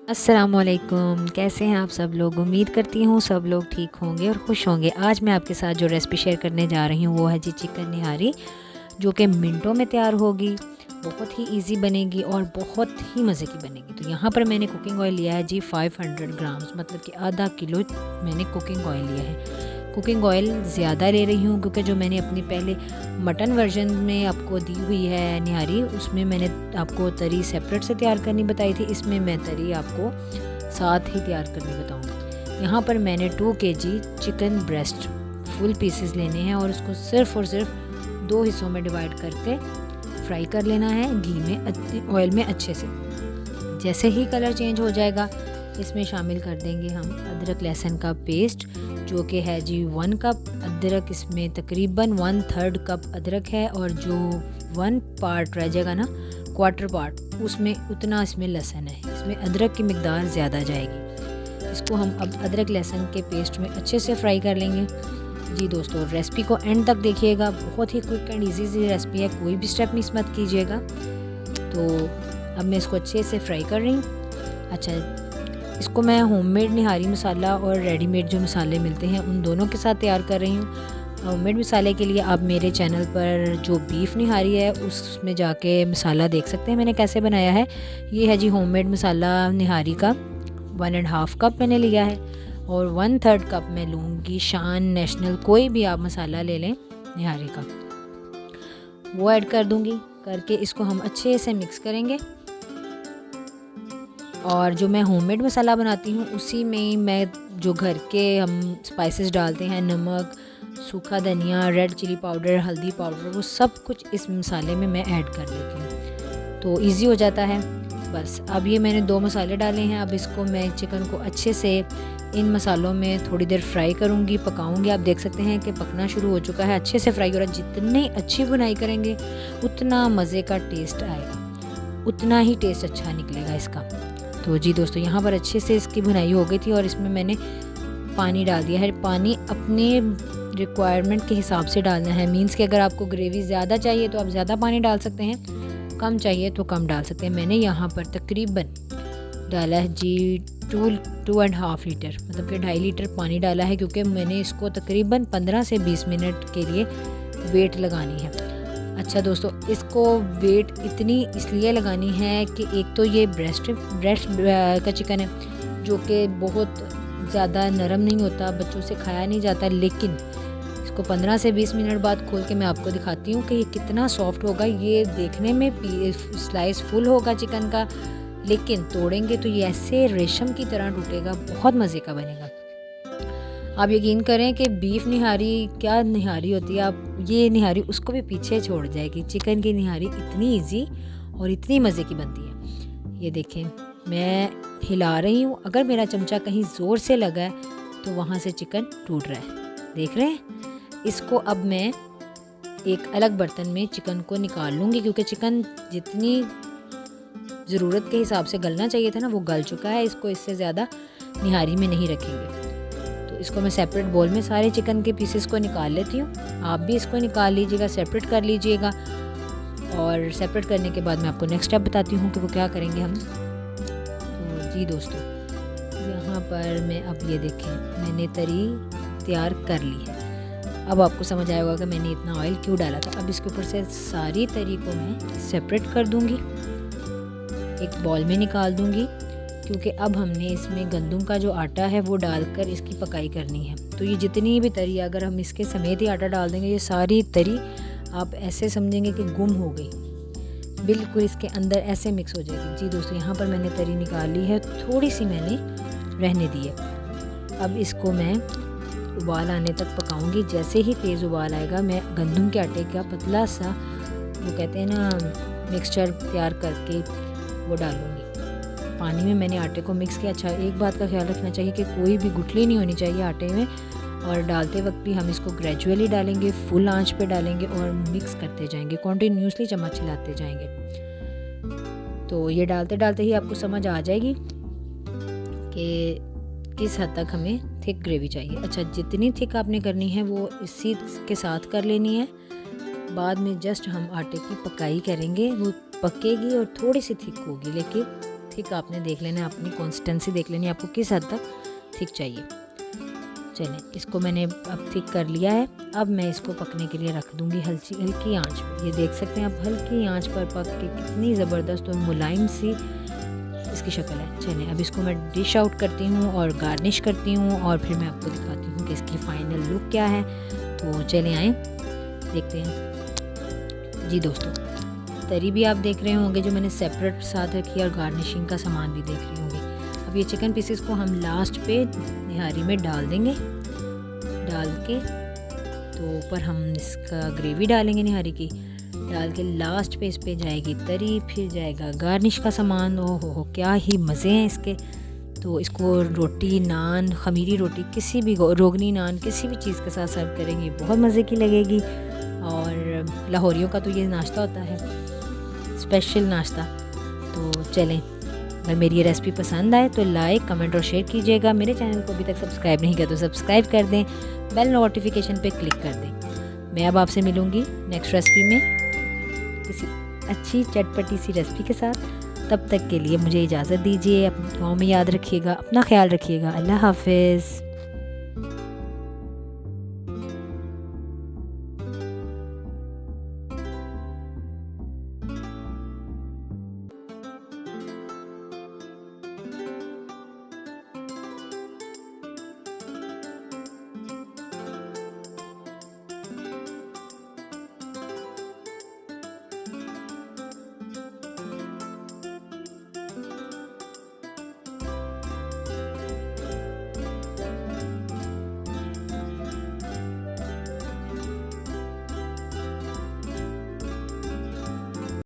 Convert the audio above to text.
अस्सलामुअलैकुम, कैसे हैं आप सब लोग। उम्मीद करती हूँ सब लोग ठीक होंगे और खुश होंगे। आज मैं आपके साथ जो रेसिपी शेयर करने जा रही हूँ वो है जी चिकन निहारी, जो कि मिनटों में तैयार होगी, बहुत ही इजी बनेगी और बहुत ही मज़े की बनेगी। तो यहाँ पर मैंने कुकिंग ऑयल लिया है जी 500 ग्राम्स, मतलब कि आधा किलो मैंने कुकिंग ऑयल लिया है। कुकिंग ऑयल ज़्यादा ले रही हूँ क्योंकि जो मैंने अपनी पहले मटन वर्जन में आपको दी हुई है निहारी, उसमें मैंने आपको तरी सेपरेट से तैयार करनी बताई थी। इसमें मैं तरी आपको साथ ही तैयार करनी बताऊँगी। यहाँ पर मैंने 2 KG chicken breast full pieces लेने हैं और उसको सिर्फ़ और सिर्फ 2 हिस्सों में डिवाइड करके फ्राई कर लेना है घी में, ऑयल में अच्छे से। जैसे ही कलर चेंज हो जाएगा इसमें शामिल कर देंगे हम अदरक लहसुन का पेस्ट, जो कि है जी 1 कप अदरक। इसमें तकरीबन 1/3 कप अदरक है और जो 1 पार्ट रह जाएगा ना, क्वार्टर पार्ट, उसमें उतना इसमें लहसुन है। इसमें अदरक की मिकदार ज़्यादा जाएगी। इसको हम अब अदरक लहसुन के पेस्ट में अच्छे से फ्राई कर लेंगे। जी दोस्तों, रेसिपी को एंड तक देखिएगा, बहुत ही क्विक एंड ईजी सी रेसिपी है, कोई भी स्टेप मिस मत कीजिएगा। तो अब मैं इसको अच्छे से फ्राई कर रही हूँ। अच्छा, इसको मैं होममेड निहारी मसाला और रेडीमेड जो मसाले मिलते हैं उन दोनों के साथ तैयार कर रही हूँ। होममेड मसाले के लिए आप मेरे चैनल पर जो बीफ निहारी है उसमें जाके मसाला देख सकते हैं मैंने कैसे बनाया है। ये है जी होममेड मसाला निहारी का 1.5 कप मैंने लिया है और 1/3 कप मैं लूँगी शान नेशनल, कोई भी आप मसाला ले लें निहारी का, वो ऐड कर दूँगी। करके इसको हम अच्छे से मिक्स करेंगे। और जो मैं होममेड मसाला बनाती हूँ उसी में मैं जो घर के हम स्पाइसेस डालते हैं, नमक, सूखा धनिया, रेड चिली पाउडर, हल्दी पाउडर, वो सब कुछ इस मसाले में मैं ऐड कर लेती हूँ, तो इजी हो जाता है। बस अब ये मैंने 2 मसाले डाले हैं। अब इसको मैं चिकन को अच्छे से इन मसालों में थोड़ी देर फ्राई करूँगी, पकाऊँगी। आप देख सकते हैं कि पकना शुरू हो चुका है, अच्छे से फ्राई हो रहा है। जितनी अच्छी बुनाई करेंगे उतना मज़े का टेस्ट आएगा, उतना ही टेस्ट अच्छा निकलेगा इसका। तो जी दोस्तों, यहाँ पर अच्छे से इसकी भुनाई हो गई थी और इसमें मैंने पानी डाल दिया है। पानी अपने रिक्वायरमेंट के हिसाब से डालना है, मींस कि अगर आपको ग्रेवी ज़्यादा चाहिए तो आप ज़्यादा पानी डाल सकते हैं, कम चाहिए तो कम डाल सकते हैं। मैंने यहाँ पर तकरीबन डाला है जी 2.5 लीटर, मतलब कि 2.5 लीटर पानी डाला है, क्योंकि मैंने इसको तकरीबन 15 से 20 मिनट के लिए वेट लगानी है। अच्छा दोस्तों, इसको वेट इतनी इसलिए लगानी है कि एक तो ये ब्रेस्ट का चिकन है जो कि बहुत ज़्यादा नरम नहीं होता, बच्चों से खाया नहीं जाता, लेकिन इसको 15 से 20 मिनट बाद खोल के मैं आपको दिखाती हूँ कि ये कितना सॉफ्ट होगा। ये देखने में स्लाइस फुल होगा चिकन का, लेकिन तोड़ेंगे तो ये ऐसे रेशम की तरह टूटेगा, बहुत मज़े का बनेगा। आप यकीन करें कि बीफ निहारी क्या निहारी होती है, आप ये निहारी उसको भी पीछे छोड़ जाएगी। चिकन की निहारी इतनी इजी और इतनी मज़े की बनती है। ये देखें, मैं हिला रही हूँ, अगर मेरा चमचा कहीं ज़ोर से लगा है तो वहाँ से चिकन टूट रहा है, देख रहे हैं। इसको अब मैं एक अलग बर्तन में चिकन को निकाल लूँगी, क्योंकि चिकन जितनी ज़रूरत के हिसाब से गलना चाहिए था ना, वो गल चुका है। इसको इससे ज़्यादा निहारी में नहीं रखेंगे। इसको मैं सेपरेट बोल में सारे चिकन के पीसेस को निकाल लेती हूँ। आप भी इसको निकाल लीजिएगा, सेपरेट कर लीजिएगा। और सेपरेट करने के बाद मैं आपको नेक्स्ट स्टेप बताती हूँ कि वो क्या करेंगे हम। तो जी दोस्तों, यहाँ पर मैं अब ये देखें, मैंने तरी तैयार कर ली है। अब आपको समझ आएगा कि मैंने इतना ऑयल क्यों डाला था। अब इसके ऊपर से सारी तरी को मैं सेपरेट कर दूँगी, एक बॉल में निकाल दूँगी, क्योंकि अब हमने इसमें गंदम का जो आटा है वो डालकर इसकी पकाई करनी है। तो ये जितनी भी तरी, अगर हम इसके समेत ही आटा डाल देंगे, ये सारी तरी आप ऐसे समझेंगे कि गुम हो गई, बिल्कुल इसके अंदर ऐसे मिक्स हो जाएगी। जी दोस्तों, यहाँ पर मैंने तरी निकाल ली है, थोड़ी सी मैंने रहने दी है। अब इसको मैं उबाल आने तक पकाऊंगी। जैसे ही तेज़ उबाल आएगा मैं गंदम के आटे का पतला सा, वो कहते हैं ना, मिक्सचर तैयार करके वो डालूँगी। पानी में मैंने आटे को मिक्स किया। अच्छा, एक बात का ख्याल रखना चाहिए कि कोई भी गुठली नहीं होनी चाहिए आटे में, और डालते वक्त भी हम इसको ग्रेजुअली डालेंगे, फुल आंच पे डालेंगे और मिक्स करते जाएंगे, कॉन्टीन्यूसली चम्मच हिलाते जाएंगे। तो ये डालते डालते ही आपको समझ आ जाएगी कि किस हद तक हमें थिक ग्रेवी चाहिए। अच्छा, जितनी थिक आपने करनी है वो इसी के साथ कर लेनी है। बाद में जस्ट हम आटे की पकाई करेंगे, वो पकेगी और थोड़ी सी थिक होगी, लेकिन थिक आपने देख लेना है, अपनी कंसिस्टेंसी देख लेनी है आपको किस हद तक थिक चाहिए। चलें, इसको मैंने अब थिक कर लिया है। अब मैं इसको पकने के लिए रख दूँगी हल्की आंच पर। ये देख सकते हैं आप हल्की आंच पर पक के कितनी ज़बरदस्त और मुलायम सी इसकी शक्ल है। चलें, अब इसको मैं डिश आउट करती हूँ और गार्निश करती हूँ और फिर मैं आपको दिखाती हूँ कि इसकी फ़ाइनल लुक क्या है। तो चलें आएँ देखते हैं। जी दोस्तों, तरी भी आप देख रहे होंगे जो मैंने सेपरेट साथ रखी है और गार्निशिंग का सामान भी देख रहे होंगे। अब ये चिकन पीसेस को हम लास्ट पे निहारी में डाल देंगे। डाल के तो ऊपर हम इसका ग्रेवी डालेंगे निहारी की, डाल के लास्ट पे इस पे जाएगी तरी, फिर जाएगा गार्निश का सामान। ओह हो क्या ही मज़े हैं इसके। तो इसको रोटी, नान, खमीरी रोटी, किसी भी रोगनी नान, किसी भी चीज़ के साथ सर्व करेंगे, बहुत मज़े की लगेगी। और लाहौरियों का तो ये नाश्ता होता है, स्पेशल नाश्ता। तो चलें, अगर मेरी ये रेसिपी पसंद आए तो लाइक, कमेंट और शेयर कीजिएगा। मेरे चैनल को अभी तक सब्सक्राइब नहीं किया तो सब्सक्राइब कर दें, बेल नोटिफिकेशन पे क्लिक कर दें। मैं अब आपसे मिलूँगी नेक्स्ट रेसिपी में किसी अच्छी चटपटी सी रेसिपी के साथ। तब तक के लिए मुझे इजाज़त दीजिए। अपनी दुआओं में याद रखिएगा, अपना ख्याल रखिएगा। अल्लाह हाफ़िज़।